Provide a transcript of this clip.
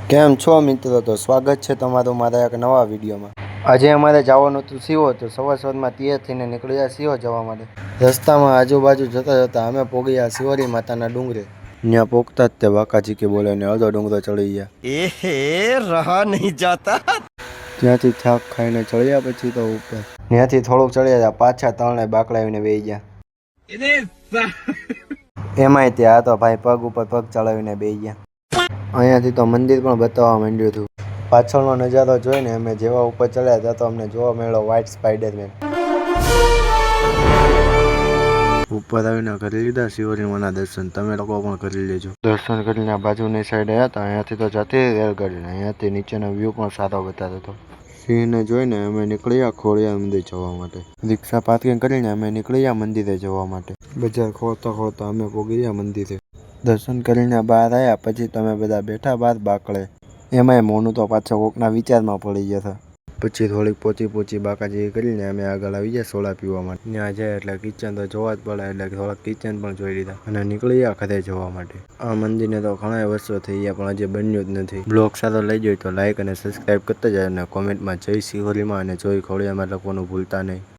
કેમ છો મિત્રો? તો સ્વાગત છે તમારું મારા એક નવા વિડીયોમાં. આજે અમારે જવાનું હતું સિહોર, તો સવારમાં તૈયાર થઈને નીકળ્યા સિહોર જવા માટે. રસ્તામાં આજુબાજુ જતા જતા અમે પોગ્યા શિવરી માતાના ડુંગરે. ત્યાં પોગતા જ તે બાકાજી કે બોલાવીને અડધો ડુંગરો ચડી ગયા. એહે રહા નહીં જાતા. ત્યાંથી થાક ખાઈને ચડ્યા પછી તો ઉપર ત્યાંથી થોડુંક ચડ્યા હતા, પાછા તળને બાકડાવીને બેસી ગયા. એમાંય ત્યાં તો ભાઈ પગ ઉપર પગ ચડાવીને બેસી ગયા. અહીંયાથી તો મંદિર પણ બતાવવા માંડ્યું હતું. પાછળનો નજારો જોઈને અમે જેવા ઉપર ચડ્યા ત્યાં તો અમને જોવા મળ્યો વ્હાઇટ સ્પાઈડરમેન. ઉપર આવીને કરી લીધા શિવરીમાના દર્શન. તમે લોકો પણ કરી લેજો. દર્શન કરીને બાજુની સાઈડે હતા, અહીંયાથી તો જતી રેલગાડી. અહીંયાથી નીચેનો વ્યૂ પણ સારો બતાવતો હતો. સિંહને જોઈને અમે નીકળ્યા ખોડિયાર મંદિર જવા માટે. રિક્ષા પાર્કિંગ કરીને અમે નીકળ્યા મંદિરે જવા માટે. બજાર ખોરતા ખોરતા અમે પહોંચી ગયા મંદિરે. દર્શન કરીને બહાર આવ્યા પછી તમે બધા બેઠા બહાર બાકડે. એમાંય મોનું તો પાછો કોકના વિચારમાં પડી ગયા હતા. પછી થોડીક પોચી બાકાજી કરીને અમે આગળ આવી ગયા સોડા પીવા માટે. ત્યાં જાય એટલે કિચન તો જોવા જ પડે, એટલે થોડાક કિચન પણ જોઈ લીધા અને નીકળ્યા ઘરે જવા માટે. આ મંદિરને તો ઘણા વર્ષો થઈ ગયા પણ હજી બન્યું જ નથી. બ્લોગ સારો લઈ જાય તો લાઈક અને સબસ્ક્રાઈબ કરતા જાય અને કોમેન્ટમાં જય શિહોરીમાં અને જય ખોડિયારમાં લખવાનું ભૂલતા નહીં.